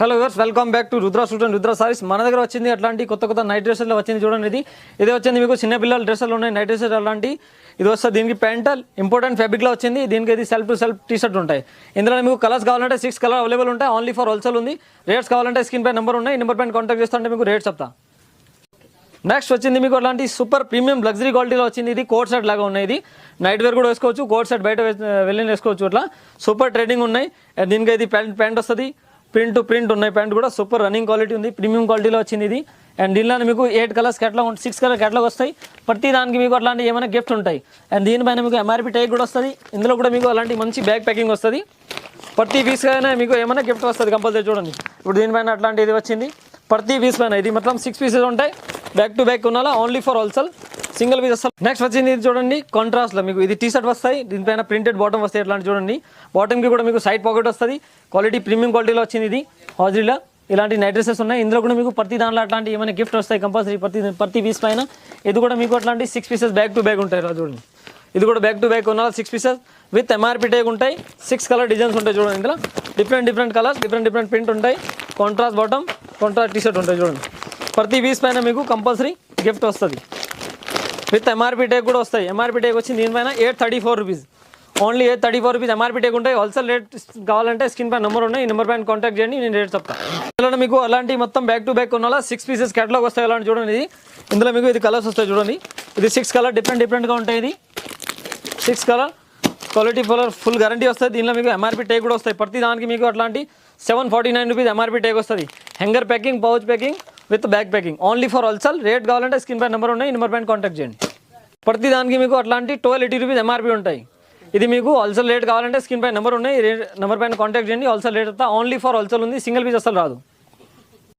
Hello viewers, welcome back to Rudra suit and Rudra saris. మన దగ్గర వచ్చింది అట్లాంటి కొత్త నైట్ డ్రెస్సులు వచ్చింది. చూడండి, ఇది వచ్చింది మీకు చిన్న పిల్లల డ్రెస్సులు ఉన్నాయి, నైట్ డ్రెస్సెస్ అలాంటి. ఇది వస్తుంది దీనికి ప్యాంటల్ ఇంపార్టెంట్ ఫ్యాబ్రిక్లో వచ్చింది. దీనికి ఇది self to self T shirt ఉంటాయి. ఇందులో మీకు కలర్స్ కావాలంటే 6 కలర్ అవైలబుల్ ఉంటాయి. ఓన్లీ ఫర్ హోల్సేల్ ఉంది. రేట్స్ కావాలంటే స్క్రీన్ పై నెంబర్ ఉన్నాయి. ఈ నెంబర్ పైన కాంటాక్ట్ చేస్తుంటే మీకు రేట్స్ చెప్తా. నెక్స్ట్ వచ్చింది మీకు అలాంటి సూపర్ ప్రీమియం లగ్జరీ క్వాలిటీలో వచ్చింది. ఇది కోట్ సెట్ లాగా ఉన్నాయి. ఇది నైట్ వేర్ కూడా వేసుకోవచ్చు, కోట్ సెట్ బయట వెళ్ళి వేసుకోవచ్చు. అట్లా సూపర్ ట్రేడింగ్ ఉన్నాయి. దీనికి ఇది ప్యాంట్ వస్తుంది, ప్రింట్ టు ప్రింట్ ఉన్నాయి. ప్యాంట్ కూడా సూపర్ రన్నింగ్ క్వాలిటీ ఉంది, ప్రీమియం క్వాలిటీలో వచ్చింది ఇది. అండ్ దీనిలో మీకు 8 కలర్స్ కేటలాగ్ ఉంటుంది, 6 కలర్ కేటలాగ్ వస్తాయి. ప్రతి దానికి మీకు అట్లాంటి ఏమైనా గిఫ్ట్ ఉంటాయి. అండ్ దీనిపైన మీకు ఎంఆర్పీ టైప్ కూడా వస్తుంది. ఇందులో కూడా మీకు అలాంటి మంచి బ్యాగ్ ప్యాకింగ్ వస్తుంది. ప్రతి పీస్ అయినా మీకు ఏమైనా గిఫ్ట్ వస్తుంది కంపల్సరీ. చూడండి, ఇప్పుడు దీనిపైన అట్లాంటి ఇది వచ్చింది. ప్రతి పీస్ పైన ఇది మొత్తం 6 పీసెస్ ఉంటాయి. బ్యాక్ టు బ్యాక్ ఉన్నాలా, only for wholesale, single piece వస్తుంది. నెక్స్ట్ వచ్చింది ఇది చూడండి, కాంట్రాస్ట్లో మీకు ఇది టీ షర్ట్ వస్తాయి. దీనిపైన ప్రింటెడ్ బాటమ్ వస్తాయి. ఇట్లాంటి చూడండి, బాటమ్కి కూడా మీకు సైడ్ పాకెట్ వస్తుంది. క్వాలిటీ ప్రీమియం క్వాలిటీలో వచ్చింది. ఇది హాజరీలో ఇలాంటి నైట్ డ్రెస్సెస్ ఉన్నాయి. ఇందులో కూడా మీకు ప్రతి దాంట్లో అట్లాంటి ఏమైనా గిఫ్ట్ వస్తాయి కంపల్సరీ ప్రతి పీస్ పైన. ఇది కూడా మీకు అట్లాంటి 6 పీసెస్ బ్యాక్ టు బ్యాక్ ఉంటాయి. చూడండి, ఇది కూడా బ్యాక్ టు బ్యాక్ ఉన్న 6 పీసెస్ విత్ ఎంఆర్పీ టేక్ ఉంటాయి. 6 కలర్ డిజైన్స్ ఉంటాయి. చూడండి, ఇందులో డిఫరెంట్ కలర్స్, డిఫరెంట్ ప్రింట్ ఉంటాయి. Contrast bottom, contrast T shirt ఉంటాయి. చూడండి, ప్రతి పీస్ పైన మీకు కంపల్సరీ గిఫ్ట్ వస్తుంది. విత్ ఎంఆర్పీ టేక్ కూడా వస్తాయి. ఎంఆర్పీ టేక్ వచ్చి దీనిపైన 834 rupees, only 834 rupees MRP take ఉంటాయి. హోల్సేల్ రేట్ కావాలంటే స్క్రీన్ పైన నెంబర్ ఉన్నాయి. ఈ నెంబర్ పైన కాంటాక్ట్ చేయండి, నేను రేట్ చెప్తాను. ఇందులో మీకు అలాంటి మొత్తం బ్యాక్ టు బ్యాక్ ఉన్న 6 పీసెస్ కేటలాగ్ వస్తాయి. అలాంటి చూడండి, ఇది ఇందులో మీకు ఇది కలర్స్ వస్తాయి. చూడండి, ఇది 6 కలర్ డిఫరెంట్గా ఉంటాయి. ఇది 6 కలర్ క్వాలిటీ ఫుల్ గ్యారంటీ వస్తుంది. దీనిలో మీకు ఎంఆర్పీ టేక్ కూడా వస్తాయి. ప్రతి దానికి మీకు అట్లాంటి 749 రూపీస్ ఎంఆర్పీ టేక్ వస్తుంది. Hanger packing, pouch packing with back packing, only for wholesale. Rate కావాలంటే స్క్రీన్ పైన నెంబర్ ఉన్నాయి. ఈ నెంబర్ పైన కాంటాక్ట్ చేయండి. ప్రతి దానికి మీకు అట్లాంటి 1280 రూపీస్ ఎంఆర్పీ ఉంటాయి. ఇది మీకు హోల్సేల్ రేట్ కావాలంటే స్క్రీన్ పైన నెంబర్ ఉన్నాయి. నెంబర్ పైన కాంటాక్ట్ చేయండి. హోల్సేల్ రేట్ అంతా ఓన్లీ ఫర్ హోల్సేల్ ఉంది. సింగిల్ పీస్ అసలు రాదు.